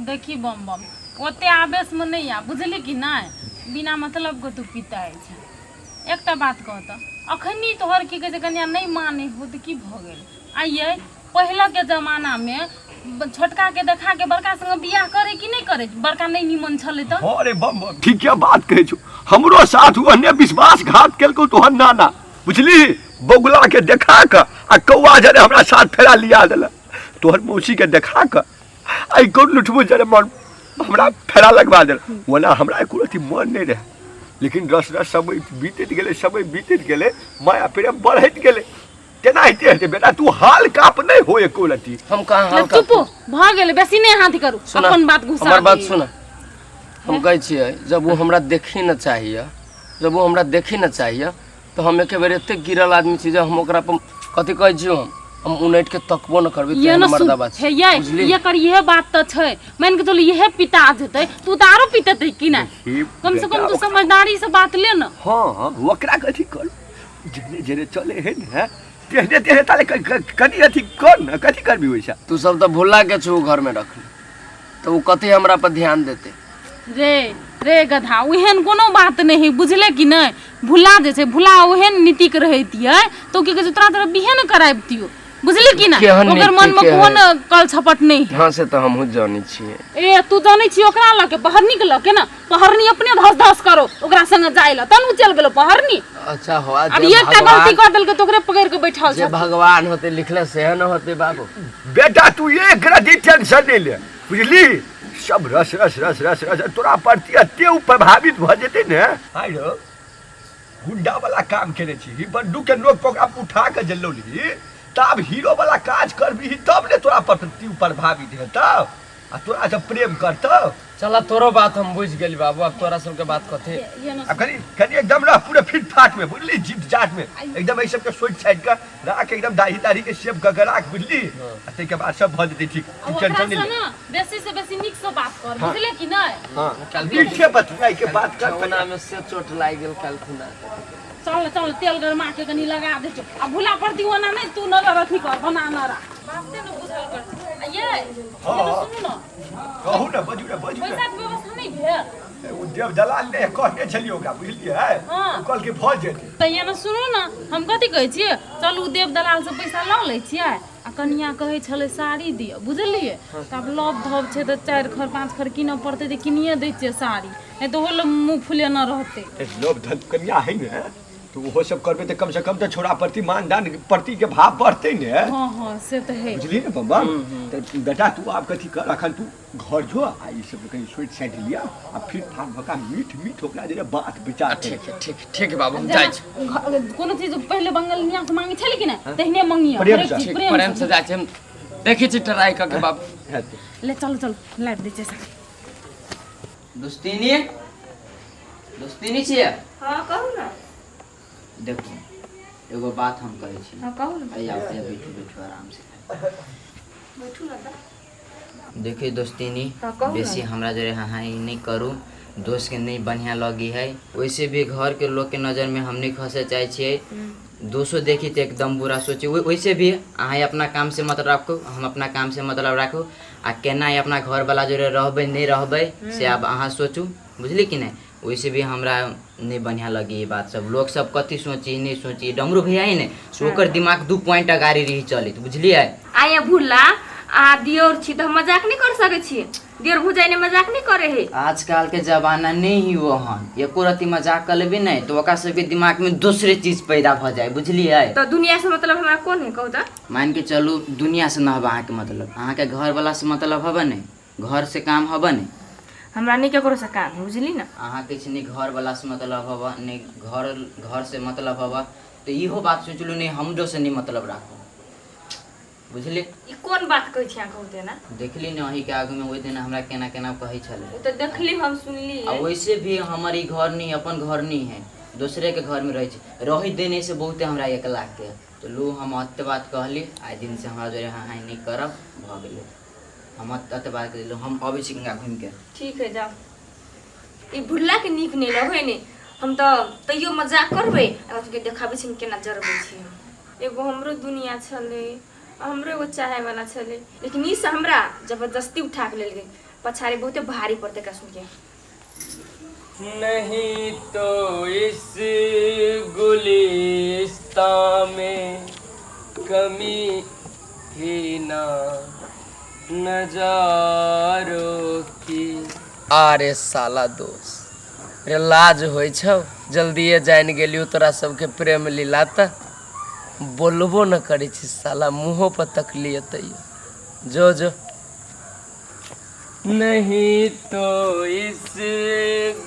देखी बम बम ओते आवेश में नहीं आ बुझली कि नहीं बिना मतलब को तू पिता है एकटा बात कह तो अखनी तोहर की कहे कन्या नहीं माने हो तो की भ गेल आइए पहला के जमाना में छोटका के देखा के बड़का संग बियाह करे कि नहीं करे बड़का नहीं निमन छले तो अरे बम ठीक है बात कहे छु हमरो साथ हुआ विश्वासघात केलको तोहर नाना बुझली बगुला के देखा के आ कौआ जरे हमरा साथ फेरा लिया देला तोहर मौसी के देखा के आई कोन लुठबो जरे मन हमरा फेरा लगवा देला वना हमरा एको रति मन नहीं रहे लेकिन रस रस समय बीतत गेले माया प्रेम बढ़त गेले केना हेते बेटा तू हाल काप नहीं हो एको रति हम कहां हाल काप चुप भ गेले बेसी नहीं हाथी करू अपन बात घुसा हमर बात सुन हम कहै छियै जब वो हमरा देखी न चाहिए तो हम एके बेर एते गिरल आदमी छी जे हम ओकरा पर कथि कहै छियै हम उनैट के तकबो न करबे त मर्दा बात है ये कर ये बात त छै मान के चल ये पिता जेतै तू तारो पिततै कि ना कम से कम तू समझदारी से बात ले न हां ओकरा कथि कर जेने जेने चले है न तेहने ताले कनी अथि कर न कथि करबी वैसा तू सब तो भुला के छु घर में रख तो वो कथि हमरा पर ध्यान देते रे गधा ओहन कोनो बात नहीं बुझले कि नहीं भुला जे छै भुला ओहन नीतिक रहैतियै तो की कहै तोरा तरह बिहे न कराबतियो बुझली कि ना ओकर मन में कोन कल छपट नहीं हां से तो हमहु जानि छियै ए तू जानि छी ओकरा लके बहरनी के लके ना पहरनी अपने धस धस करो ओकरा संग जाइला तनु चल गेलो पहरनी अच्छा हो आज अब एकटा गलती कर देल के तोकरे पकड़ के बैठाल जे भगवान होते लिखले से न होते बाबू बेटा तू एक रति टेंशन नहीं ले बुझली सब रस रस रस रस रस तोरा प्रति अते प्रभावित भ जेते ने हाय रो गुंडा वाला काम केने छी बंदूक के नोक पकड़ा उठा के जल्लोली तब हीरो वाला काज करबी तब ने तोरा प्रति प्रभावित हेतौ आ तोरा जब प्रेम करतौ चला तोरो बात हम बुझ गेली बाबू अब तोरा सब के बात कथे अब कनी एकदम रह पूरे फिट फाट में बुझली जीत जाट में एकदम ऐ सब के सोच साइड का राख एकदम दाढ़ी के शेप गगरा बुझली आ ते के बाद सब भ जते ठीक टेंशन नहीं ले बेसी से बेसी निक से बात कर बुझले कि नहीं हां कल पीछे बतुआई के बात कर कोना में से चोट लाग गेल कल खुना चल तेल गरमा के कनी लगा दे छ अब भुला पड़ती होना नहीं तू न रखी कर बना न रा बात से न बुझल कर ये सुन न कहू न बजू पैसा के व्यवस्था नहीं भेल उ देव दलाल ने कहने छलियो का बुझलिए कल के भ जेते त ये न सुनो न हम कथि कहै छियै चलू देव दलाल से पैसा ल लै छियै आ कनिया कहै छले साड़ी दिय बुझलिए तब लव धब छै त 4 खर 5 खर किन पड़ते त किनिए दै छियै साड़ी नहीं तो होल मुंह फुले न रहते लोभ धन कन्या है न तो वो सब करबे तो कम से कम तो छोड़ा प्रति मानदान प्रति के भाव बढ़ते ने हां से तो है बुझली ने बम्बा तो बेटा तू आप कथि कर अखन तू घर जो आ ई सब कहीं सोच साइड लिया आ फिर फान भका मीठ ओकरा जे बात विचार ठीक बाबू हम जाय छी कोनो चीज पहले बंगलिया से मांगे छले कि ना तहने मांगिया प्रेम से जाय छी हम देखि छी ट्राई क के बाबू ले चल लाइट दे छै दोस्तिनी छियै हां कहू ना देखो एगो बात हम कहै छी हां कहू ना आइया बैठू आराम से बैठू ना देखिए दोस्तिनी हाँ, बेसी हमरा जरे हाँ नहीं करू दोस्त के नहीं बढ़िया लगी है वैसे भी घर के लोग के नज़र में हम नहीं खसे चाहे छे दोस्तों देखी तो एकदम बुरा सोचे वैसे भी अहाँ अपना काम से मतलब रखो हम अपना काम से मतलब रखो आ केना अपना घर वाला जो रहबे नहीं रहबे से अब अहाँ सोचू बुझली कि नहीं वैसे भी हमरा नहीं बढ़िया लगी ये बात सब लोग सब कथी सोची नहीं सोची डमरू भैया ही नहीं ओकर दिमाग 2 पॉइंट अगाड़ी रही चलित बुझलिए आया भूला आ दियोर छी तो मजाक नहीं कर सके छी दियोर भुजाई ने मजाक नहीं करे है आजकल के जमाना नहीं ही वो हन एको रति मजाक कर लेबे नहीं तो ओका सबके दिमाग में दूसरे चीज पैदा भ जाए बुझलिए तो दुनिया से मतलब हमरा कौन है कहू त मान के चलू दुनिया से न हबा अहाँ के मतलब अहाँ के घर वाला से मतलब हबा नहीं घर से काम हबा नहीं हमरा नहीं केकरो से काम बुझली ना अहाँ किछ नहीं घर वाला से मतलब हबा नहीं घर से मतलब हबा तो इहो बात सोचलू नहीं हमरो से नहीं मतलब राखो बुझली ई कोन बात कहै छी कहू ते ना देखली न अही के आगु में ओइ दिन हमरा केना केना कहै छले तो देखली हम सुनली आ वैसे भी हमर ई घर नहीं अपन घर नहीं है दूसरे के घर में रह छै रही देने से बहुते हमरा 1 लाख के तो लो हम अते बात कहली आज दिन से हमरा जो हां नहीं करब भ गेलै हम अते बात कहली हम अबै छी गंगा घूम के ठीक है जाओ ई भुल्ला के नीक नहीं लगे ने हम तो तैयो मजाक करबे आ के देखाबै छी केना जरबै छी एगो हमरो दुनिया छले हमरे वो चाहे वाला छले लेकिन ई से हमरा जबरदस्ती उठा के लेल गए पछाड़ी बहुते भारी पड़ते का सुन के। नहीं तो इस गुलिस्तां में कमी ही ना नजारों की। अरे साला दोस्त रे लाज होइ छौ, जल्दिए जान गेलियो तोरा सबके प्रेम लीला त बोलबो न करै छी साला, मुँहो पर तकलिए तैयो। जो जो। नहीं तो इस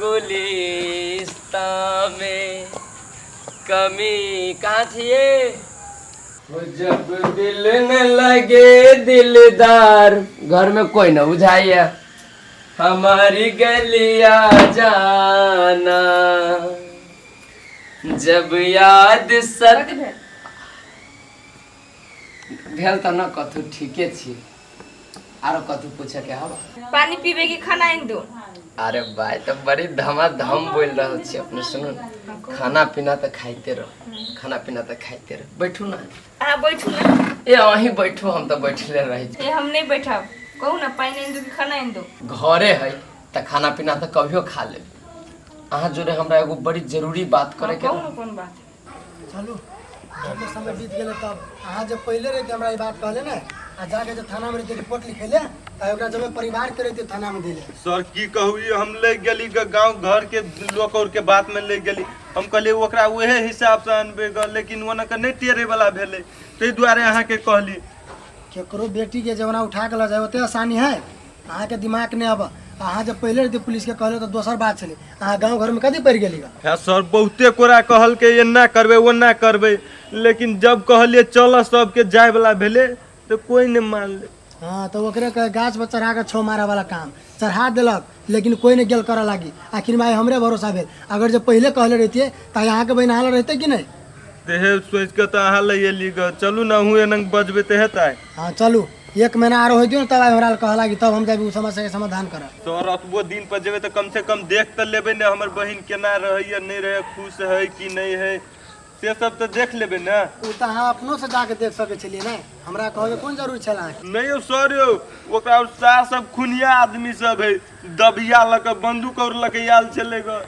गुलिस्तां में कमी कहाँ थी ये? वो जब दिल न लगे दिलदार, घर में कोई न बुझाइए हमारी गलिया जाना, जब याद सत भेल त न कथु ठीके छी। आरो कथु पूछे के हवा? पानी पीबे की खाना इन दो? अरे भाई तो बड़ी धमाधम बोल रहा छी अपने। सुनो खाना पीना तो खाइते रहो, खाना पीना तो खाइते रहो। बैठू ना। हाँ बैठू ना। ए वहीं बैठू, हम तो बैठले रही। ए हम नहीं बैठा, कहू ना पानी इन दो की खाना इन दो? घरे है तो खाना पीना तो कभियो खा ले। अहाँ जोरे हमरा एगो बड़ी जरूरी बात करे के। कहू ना कौन बात? चलू जब समय बीत गेले तब अहाँ जब पहले रहे हमरा ई बात कहले ना, आ जाके जब थाना में रहे रिपोर्ट लिखेले त ओकरा जब परिवार के रहे थाना में देले। सर की कहू, हम ले गेली गांव घर के लोग और के बात में ले गेली। हम कहली ओकरा उहे हिसाब से अनबे ग, लेकिन ओना के नहीं टेरे वाला भेले, तै दुआरे अहाँ के कहली। केकरो बेटी के जवना उठा के ल जाए ओते आसानी है? अहाँ के दिमाग ने अब अहाँ जब पहले रहे पुलिस के कहले तो दोसर बात छले, अहाँ गांव घर में कदी पड़ गेली? है सर बहुते कोरा कहल के एना करबे ओना करबे, लेकिन जब कहलिए चल सबके जाय वाला भेले तो कोई नहीं मान ले। हाँ तो ओकरे के गाछ पर चढ़ा के छो मारा वाला काम चढ़ा देलक, लेकिन कोई नहीं गेल करे लागी। आखिर में हमरे भरोसा भेल, अगर जब पहले कहले रहतिए तो यहाँ के बहन हाल रहते कि नहीं? तेहे सोच के तो अहाँ ले एली ग, चलू ना हुए नंग बजबे ते हेतै। हाँ चलू, एक महीना आरो हो दियो तब हमरा कहला कि तब हम जाबी उ समस्या के समाधान करब। सर अतबो दिन पर जेबे तो कम से कम देख तो लेबे ना हमर बहिन केना रहैया, नहीं रहे, खुश है कि नहीं है, से सब तो देख लेबे ना। उ त अहाँ अपनो से जाके देख सके छलिए ना, हमरा कहे कोन जरूरी छला? नहीं हो सर यो, ओकरा सार सब खुनिया आदमी सब है, दबिया लके बंदूक और लके आल चलेगा,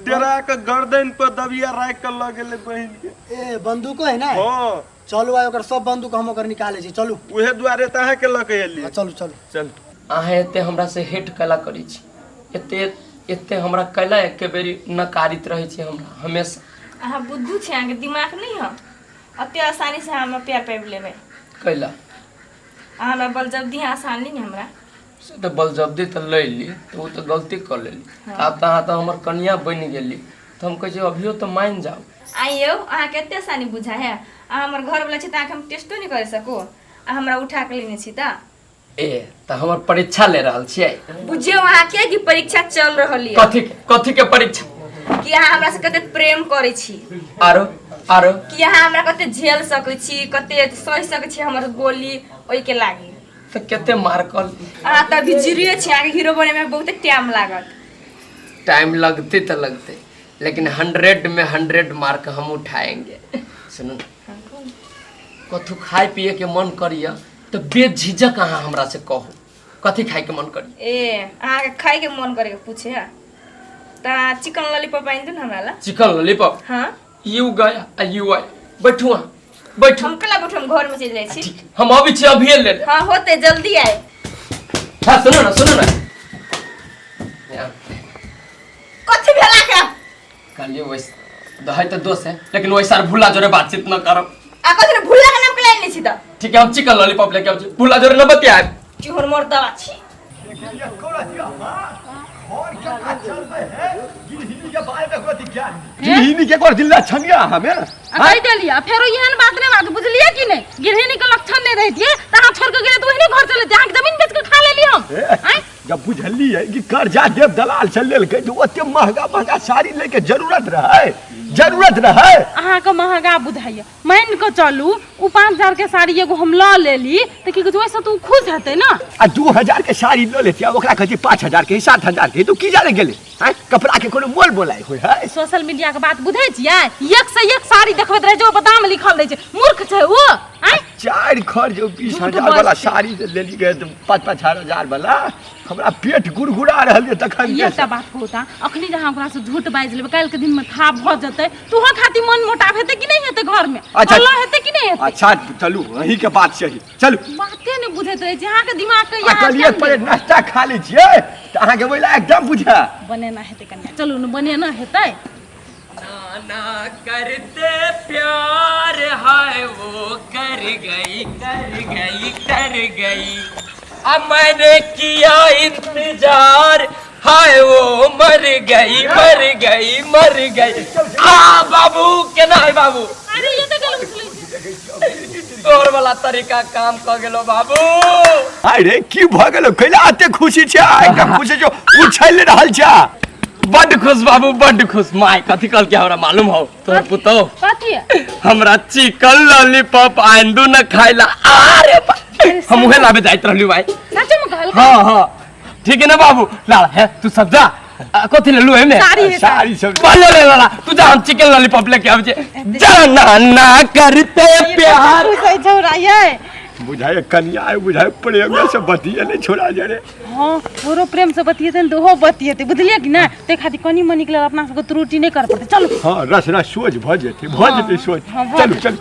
डेरा के गर्दन पर दबिया राख के ल गेले बहिन के। ए बंदूक है ना? हां चलू आइ ओकर सब बंदूक हम ओकर निकाले छी, चलू। उहे द्वारे त अहाँ के लके एली। चलू चलू चल। अहाँ एते हमरा से हेट कला करी छी, एते हमरा कला एके बेरी नकारित रही छी हमरा हमेशा। अहाँ बुद्धू छे, अहाँ के दिमाग नहीं है? अते आसानी से हम प्यार पाबि लेबै कैला? अहाँ हमरा बल जल्दी आसानी नहीं हमरा। से तो बलजब्दी तो ले ली, तो वो तो गलती कर लेली। अब तो अहाँ तो हमर कन्या बन गेली, तो हम कहे अभियो तो मान जाओ। आइयो अहाँ के एते आसानी बुझा है? अहाँ हमर घर वाला छी त अहाँ के हम टेस्टो नहीं करे सको, आ हमरा उठा के लेने छी त? ए तो हमर परीक्षा ले रहल छियै। बुझियो अहाँ के कि परीक्षा चल रहल है। कथी के परीक्षा? कि अहाँ हमरा से कते प्रेम करे छी, आरो कि अहाँ हमरा कते झेल सकै छी, कते सह सकै छी हमर बोली, ओइ के लागि। तो केते मार कल? अहाँ त अभी जीरो छी, अहाँ के हीरो बने में बहुत टाइम लागत। टाइम लगते तो लगते, लेकिन 100 में 100 मार्क हम उठाएंगे। सुनो कथु खाए पिए के मन करिया तो बेझिझक अहाँ हमरा से कहू, कथी खाए के मन करी? ए अहाँ के खाए के मन करे के पूछे है त चिकन लॉलीपॉप आइन दो ना हमरा ला। Chicken lollipop? हां यू गया आ यू आए, बैठू वहाँ बैठू। हम कला बैठू, हम घर में चल जाई छी। ठीक, हम अभी छी, अभी ले ले। हां होते जल्दी आए। हां सुनो ना कथी भेला के? कहलिए वैसे दहाई तो दोस्त है, लेकिन वैसा भूला जोरे बातचीत न करब। आ कथी भूला के नाम के लाइन छी त? ठीक है, हम चिकन लॉलीपॉप लेके आउ छी, भूला जोरे न बतिया। चिहर मोर दवा छी। गिरहिनी के कर दिल्ला छनिया हमें कह देलिए फेरो एहन बात नहीं बात बुझलिए कि नहीं? गिरहिनी के लक्षण नहीं रहती त अहाँ छोड़ के गेले तो वही घर चले अहाँ के जमीन बेच के खा लेली हम। हैं जब बुझली है कि कर्जा देव दलाल से लेल के ओते महंगा साड़ी लेके जरूरत रहे अहाँ के महंगा बुझाइए। मान के चलू उ 5000 के साड़ी एगो हम ल लेली त की कहै वैसे तू खुश हेते ना? आ 2000 के साड़ी ल लेतिया, ओकरा कहती 5000 के 7000 के, तू की जाने गेले? हैं कपड़ा के कोनो मोल बोलाई होय है? सोशल मीडिया के बात बुझै छियै? एक से एक साड़ी देखबैत रहे जो दाम लिखल रहे छै, मूर्ख छै वो। हैं चार खर जो 20,000 वाला साड़ी जे लेली गए 5,000 वाला हमरा पेट गुड़गुड़ा रहल है तखन ये ता बात होता अखनी जहां ओकरा से झूठ बाज लेबे काल के दिन में था भ जते तोहा खाती मन मोटाव हेते कि नहीं हेते घर में अच्छा। अल्लाह हेते कि नहीं हेते अच्छा चलू वही के बात सही चलू बाते ने बुझे तो जहां के दिमाग के आ कलिए पर नाश्ता खा लै छियै त अहाँ के बोला एकदम बुझा बने ना हेते कन्या चलू न बने ना हेते नाना करते प्यार है वो कर गई अब मैंने किया इंतजार हाय वो मर गई आ बाबू केना है बाबू अरे ये तो गलत मुसली तोर वाला तरीका काम क गेलो बाबू अरे की भ गेलो कैला एते खुशी छै एकदम खुशी जो उछल रहल छै बड्ड खुश बाबू बड्ड खुश माय कथी कल के हमरा मालूम हो तोर पुतो कथी है हमरा चिकन लॉलीपॉप आंदू न खाइला अरे हम उहे लाबे जाइत रहलियो भाई सच में कहल हां ठीक है ना बाबू ला है तू सब जा कथी ले लू है में साड़ी है साड़ी सब पहले ले ला तू जा हम चिकन लॉलीपॉप लेके आवे जाना ना करते प्यार सही छौरा ये बुझाए कन्या है बुझाए प्रेम से बतिए नहीं छोड़ा जा रे हां थोरो प्रेम से बतिएते न दोहो बतिएते बुझलिए कि ना ते खाती कनी मनी के अपना सबके त्रुटि नहीं कर पड़ते चलो हाँ रस सोच भ जेते सोच हाँ, चलू चलू